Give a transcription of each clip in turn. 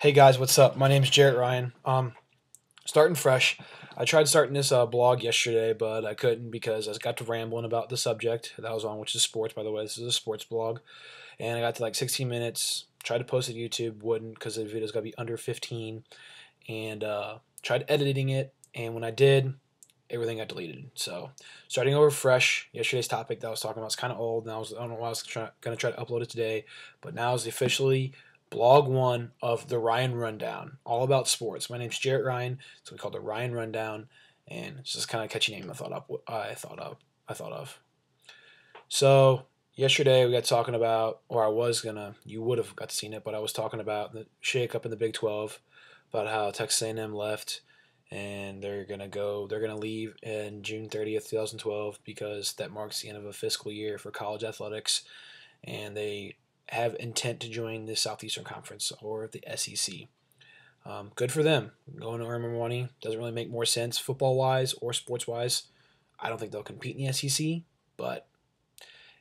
Hey guys, what's up? My name's Jarrett Ryan. Starting fresh. I tried starting this blog yesterday, but I couldn't because I got to rambling about the subject that I was on, which is sports. By the way, this is a sports blog, and I got to like 16 minutes. Tried to post it to YouTube, wouldn't because the video's got to be under 15, and tried editing it, and when I did, everything got deleted. So starting over fresh. Yesterday's topic that I was talking about is kind of old, and I don't know why I was gonna try to upload it today, but now is officially blog one of the Ryan Rundown, all about sports. My name's Jarrett Ryan, so we called it Ryan Rundown, and it's just kind of a catchy name. I thought of. So yesterday we got talking about, or I was gonna, you would have got to seen it, but I was talking about the shake up in the Big 12, about how Texas A&M left, and they're gonna leave in June 30th, 2012, because that marks the end of a fiscal year for college athletics, and they have intent to join the Southeastern Conference or the SEC. Good for them. Going to earn more money doesn't really make more sense football wise or sports wise. I don't think they'll compete in the SEC, but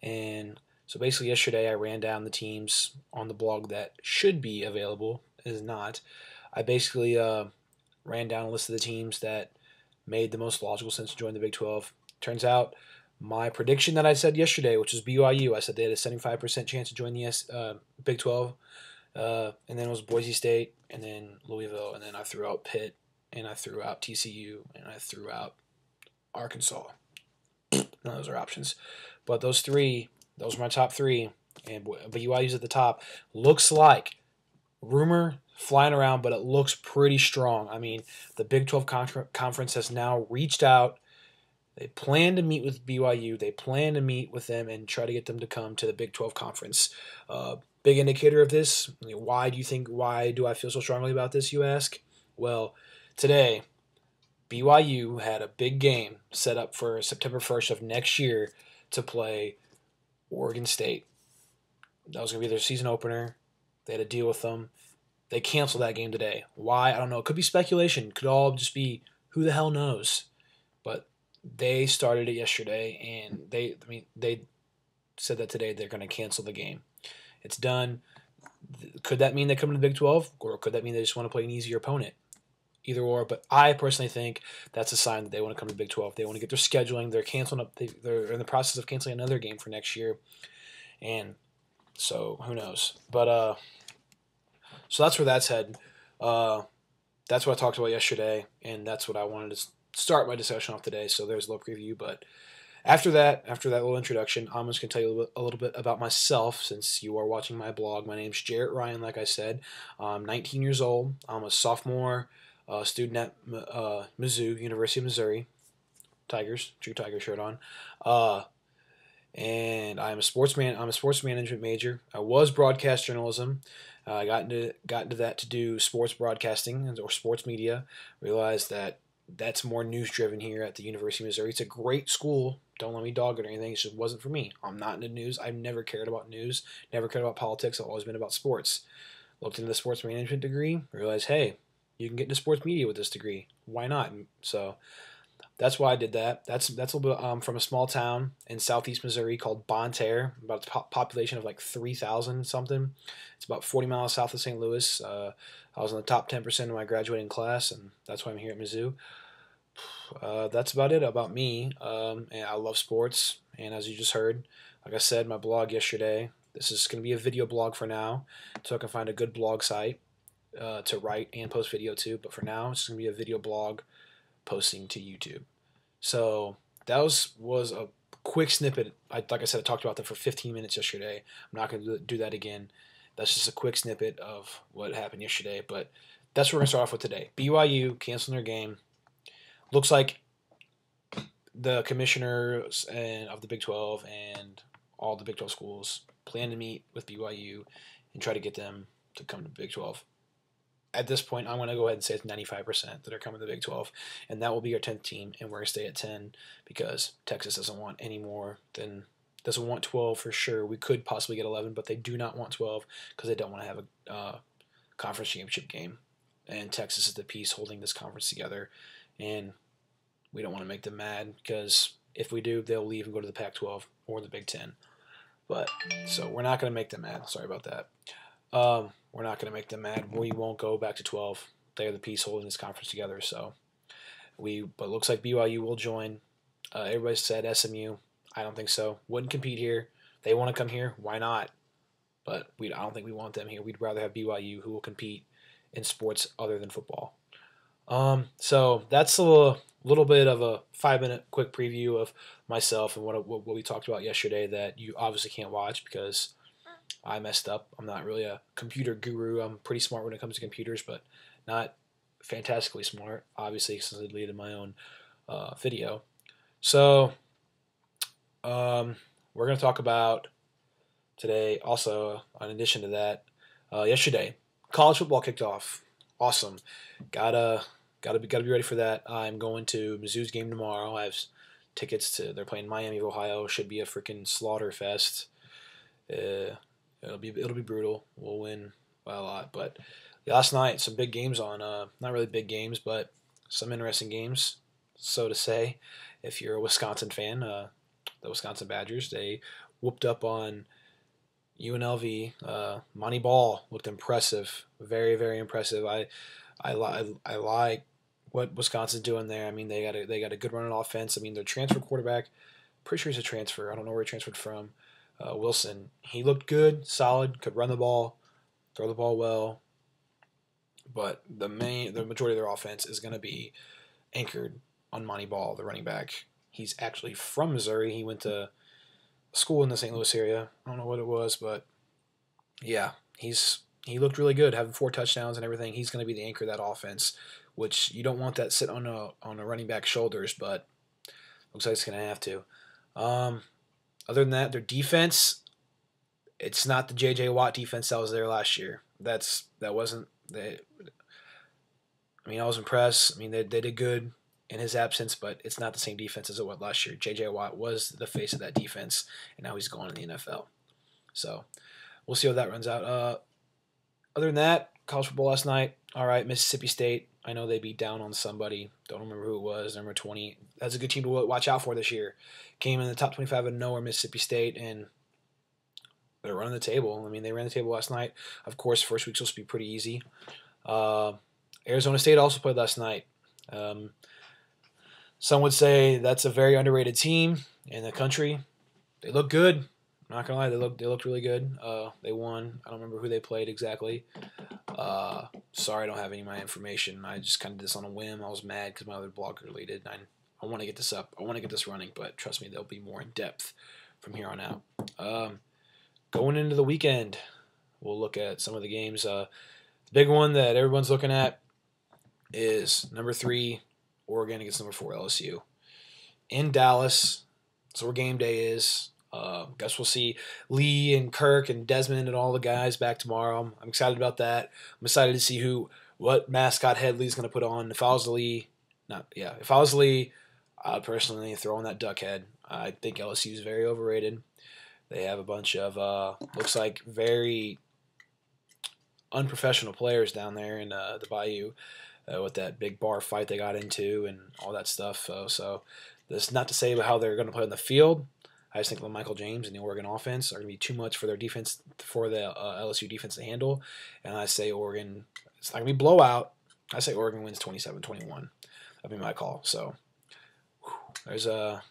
and so basically yesterday I ran down the teams on the blog that should be available, is not. I basically ran down a list of the teams that made the most logical sense to join the Big 12. Turns out my prediction that I said yesterday, which was BYU, I said they had a 75% chance to join the Big 12. And then it was Boise State, and then Louisville, and then I threw out Pitt, and I threw out TCU, and I threw out Arkansas. None of those are options. But those were my top three, and BYU's at the top. Looks like, rumor flying around, but it looks pretty strong. I mean, the Big 12 Conference has now reached out. They plan to meet with BYU. They plan to meet with them and try to get them to come to the Big 12 Conference. Big indicator of this. Why do I feel so strongly about this, you ask? Well, today, BYU had a big game set up for September 1st of next year to play Oregon State. That was going to be their season opener. They had to deal with them. They canceled that game today. Why? I don't know. It could be speculation. It could all just be who the hell knows. But they started it yesterday, and they said that today they're going to cancel the game. It's done. Could that mean they come to the Big 12, or could that mean they just want to play an easier opponent? Either or, but I personally think that's a sign that they want to come to the Big 12. They want to get their scheduling. They're canceling up. They're in the process of canceling another game for next year, and so who knows? But so that's where that's headed. That's what I talked about yesterday, and that's what I wanted to start my discussion off today. So there's a little preview, but after that little introduction, I'm just going to tell you a little bit about myself since you are watching my blog. My name's Jarrett Ryan, like I said. I'm 19 years old. I'm a sophomore student at Mizzou, University of Missouri. Tigers, true Tiger shirt on. And I'm a sportsman. I'm a sports management major. I was broadcast journalism. I got into that to do sports broadcasting or sports media. Realized that that's more news driven here at the University of Missouri. It's a great school. Don't let me dog it or anything. It just wasn't for me. I'm not into news. I've never cared about news. Never cared about politics. I've always been about sports. Looked into the sports management degree. Realized, hey, you can get into sports media with this degree. Why not? So that's why I did that. That's a little bit from a small town in southeast Missouri called Bonne Terre, about a population of like 3,000 something. It's about 40 miles south of St. Louis. I was in the top 10% of my graduating class, and that's why I'm here at Mizzou. That's about it about me. And I love sports, and as you just heard, like I said, my blog yesterday, this is going to be a video blog for now, so I can find a good blog site to write and post video to. But for now, it's just going to be a video blog posting to YouTube. So that was a quick snippet. Like I said, I talked about that for 15 minutes yesterday. I'm not going to do that again. That's just a quick snippet of what happened yesterday. But that's what we're going to start off with today. BYU canceling their game. Looks like the commissioners of the Big 12 and all the Big 12 schools plan to meet with BYU and try to get them to come to Big 12. At this point, I'm going to go ahead and say it's 95% that are coming to the Big 12, and that will be our 10th team, and we're going to stay at 10 because Texas doesn't want 12 for sure. We could possibly get 11, but they do not want 12 because they don't want to have a conference championship game, and Texas is the piece holding this conference together, and we don't want to make them mad because if we do, they'll leave and go to the Pac-12 or the Big 10. But so we're not going to make them mad. Sorry about that. We're not going to make them mad. We won't go back to 12. They're the piece holding this conference together. So but it looks like BYU will join. Everybody said SMU. I don't think so. Wouldn't compete here. They want to come here. Why not? But I don't think we want them here. We'd rather have BYU, who will compete in sports other than football. So that's a little bit of a 5-minute quick preview of myself and what we talked about yesterday that you obviously can't watch because I messed up. I'm not really a computer guru. I'm pretty smart when it comes to computers, but not fantastically smart, obviously, since I deleted my own video. So we're going to talk about today also, in addition to that, yesterday, college football kicked off. Awesome. Gotta be ready for that. I'm going to Mizzou's game tomorrow. I have tickets to. They're playing Miami of Ohio. Should be a freaking slaughter fest. It'll be brutal. We'll win by a lot. But last night, some big games on. Not really big games, but some interesting games, so to say. If you're a Wisconsin fan, the Wisconsin Badgers, they whooped up on UNLV. Monty Ball looked impressive, very, very impressive. I like what Wisconsin's doing there. I mean, they got a good run on offense. I mean, their transfer quarterback, pretty sure he's a transfer. I don't know where he transferred from. Wilson, he looked good, solid, could run the ball, throw the ball well. But the majority of their offense is going to be anchored on Monty Ball, the running back. He's actually from Missouri. He went to school in the St. Louis area. I don't know what it was, but yeah, he looked really good, having 4 touchdowns and everything. He's going to be the anchor of that offense, which you don't want that sit on a running back's shoulders, but looks like it's going to have to. Other than that, their defense, it's not the J.J. Watt defense that was there last year. That wasn't. I was impressed. I mean, they did good in his absence, but it's not the same defense as it was last year. J.J. Watt was the face of that defense, and now he's gone in the NFL. So we'll see how that runs out. Other than that, college football last night, all right, Mississippi State. I know they beat down on somebody. Don't remember who it was. Number 20. That's a good team to watch out for this year. Came in the top 25 of nowhere, Mississippi State, and they're running the table. I mean, they ran the table last night. Of course, first week's supposed to be pretty easy. Arizona State also played last night. Some would say that's a very underrated team in the country. They look good. I'm not gonna lie, they looked really good. They won. I don't remember who they played exactly. Sorry, I don't have any of my information. I just kind of did this on a whim. I was mad because my other blog deleted. I want to get this up. I want to get this running, but trust me, there'll be more in depth from here on out. Going into the weekend, we'll look at some of the games. The big one that everyone's looking at is number 3, Oregon against number 4, LSU. In Dallas, that's where game day is. Guess we'll see Lee and Kirk and Desmond and all the guys back tomorrow. I'm excited about that. I'm excited to see what mascot head Lee's going to put on. If I was Lee, I'd personally throw on that duck head. I think LSU is very overrated. They have a bunch of looks like very unprofessional players down there in the Bayou with that big bar fight they got into and all that stuff. So that's not to say about how they're going to play on the field. I just think Michael James and the Oregon offense are going to be too much for their defense, for the LSU defense to handle. And I say Oregon, it's not going to be blowout. I say Oregon wins 27-21. That'd be my call. So there's not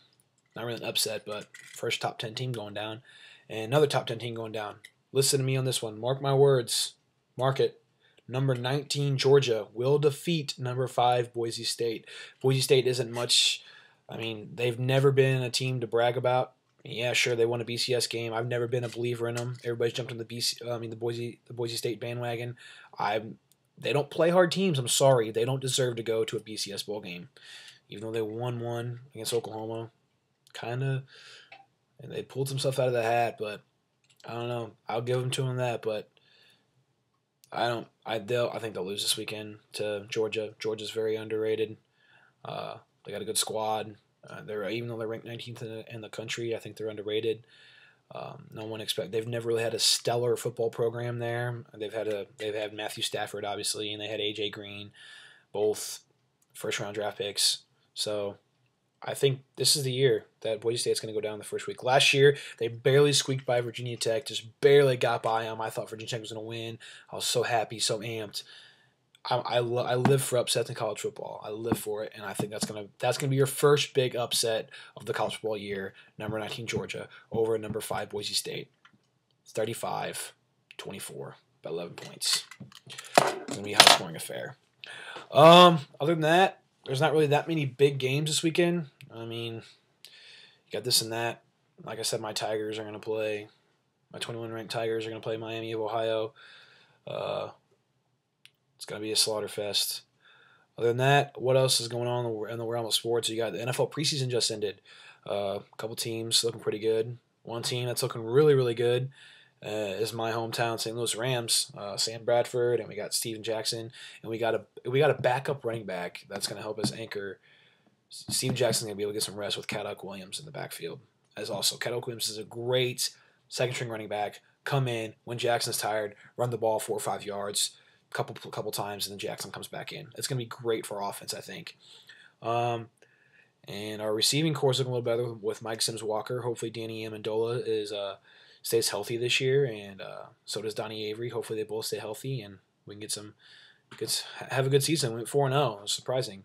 really an upset, but first top 10 team going down and another top 10 team going down. Listen to me on this one. Mark my words. Mark it. Number 19, Georgia, will defeat number 5, Boise State. Boise State isn't much. I mean, they've never been a team to brag about. Yeah, sure, they won a BCS game. I've never been a believer in them. Everybody's jumped on the Boise State bandwagon. They don't play hard teams. I'm sorry, they don't deserve to go to a BCS bowl game, even though they won one against Oklahoma. And they pulled some stuff out of the hat, but I don't know. I'll give them to them that, but I think they'll lose this weekend to Georgia. Georgia's very underrated. They got a good squad. Even though they're ranked 19th in the country, I think they're underrated. They've never really had a stellar football program there. They've had Matthew Stafford obviously, and they had AJ Green, both first round draft picks. So I think this is the year that Boise State's going to go down the first week. Last year, they barely squeaked by Virginia Tech, just barely got by them. I thought Virginia Tech was going to win. I was so happy, so amped. I live for upsets in college football. I live for it, and I think that's gonna be your first big upset of the college football year. Number 19 Georgia over number 5 Boise State. It's 35-24, by 11 points. It's gonna be a high scoring affair. Other than that, there's not really that many big games this weekend. I mean, you got this and that. Like I said, my Tigers are gonna play. My 21 ranked Tigers are gonna play Miami of Ohio. It's going to be a slaughter fest. Other than that, what else is going on in the realm of sports? You got the NFL preseason just ended. A couple teams looking pretty good. One team that's looking really, really good is my hometown St. Louis Rams. Sam Bradford, and we got Steven Jackson, and we got a backup running back that's going to help us anchor. Steven Jackson's going to be able to get some rest with Caddock Williams in the backfield. As also, Caddock Williams is a great second-string running back. Come in when Jackson's tired, run the ball 4 or 5 yards. Couple times, and then Jackson comes back in. It's going to be great for offense, I think. And our receiving core is looking a little better with Mike Sims-Walker. Hopefully Danny Amendola stays healthy this year, and so does Donnie Avery. Hopefully they both stay healthy, and we can have a good season. We went 4-0. It was surprising.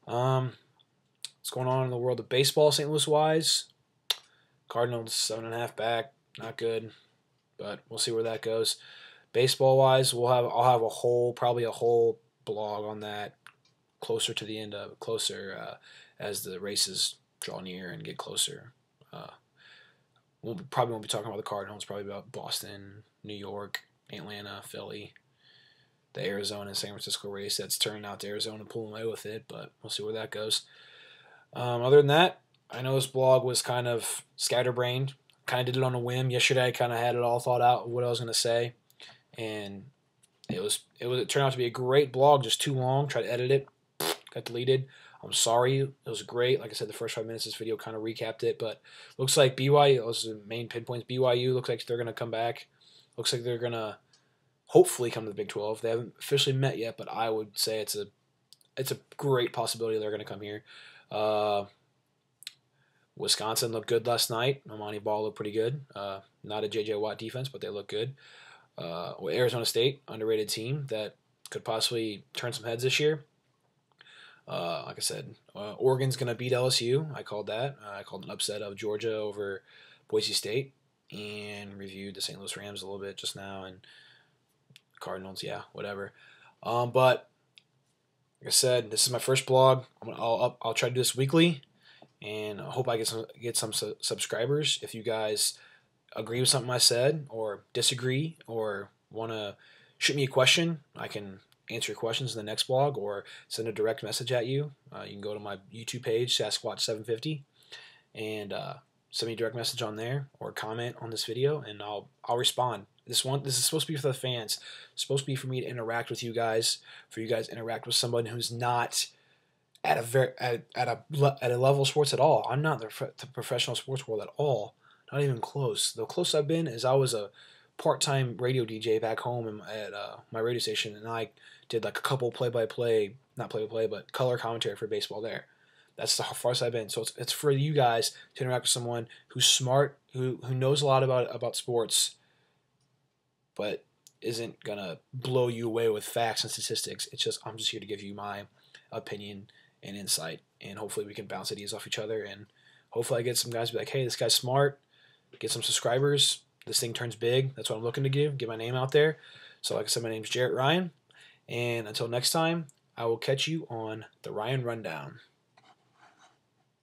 What's going on in the world of baseball, St. Louis-wise? Cardinals 7.5 back. Not good, but we'll see where that goes. Baseball wise, I'll have probably a whole blog on that closer to the end as the races draw near and get closer. Probably won't be talking about the Cardinals. Probably about Boston, New York, Atlanta, Philly, the Arizona and San Francisco race that's turning out to Arizona pulling away with it, but we'll see where that goes. Other than that, I know this blog was kind of scatterbrained. Kind of did it on a whim. Yesterday I kind of had it all thought out what I was going to say. And it turned out to be a great blog, just too long. Tried to edit it, got deleted. I'm sorry. It was great. Like I said, the first 5 minutes of this video kind of recapped it, but looks like BYU, those are the main pinpoints. BYU looks like they're going to come back. Looks like they're going to hopefully come to the Big 12. They haven't officially met yet, but I would say it's a great possibility they're going to come here. Wisconsin looked good last night. Amani Ball looked pretty good. Not a J.J. Watt defense, but they look good. Arizona State, underrated team that could possibly turn some heads this year. Like I said, Oregon's going to beat LSU. I called that. I called an upset of Georgia over Boise State, and reviewed the St. Louis Rams a little bit just now, and Cardinals, yeah, whatever. But like I said, this is my first blog. I'll try to do this weekly, and I hope I get some subscribers. If you guys agree with something I said, or disagree, or want to shoot me a question, I can answer your questions in the next blog, or send a direct message at you. You can go to my YouTube page, Sasquatch750, and send me a direct message on there, or comment on this video, and I'll respond. This is supposed to be for the fans. It's supposed to be for me to interact with you guys, for you guys to interact with someone who's not at a level of sports at all. I'm not the professional sports world at all. Not even close. The closest I've been is I was a part-time radio DJ back home at my radio station, and I did like a couple not play-by-play, but color commentary for baseball there. That's the farthest I've been. So it's for you guys to interact with someone who's smart, who knows a lot about sports, but isn't gonna blow you away with facts and statistics. I'm just here to give you my opinion and insight, and hopefully we can bounce ideas off each other, and hopefully I get some guys to be like, hey, this guy's smart. Get some subscribers. This thing turns big. That's what I'm looking to get my name out there. So like I said, my name's Jarrett Ryan. And until next time, I will catch you on the Rion Rundown.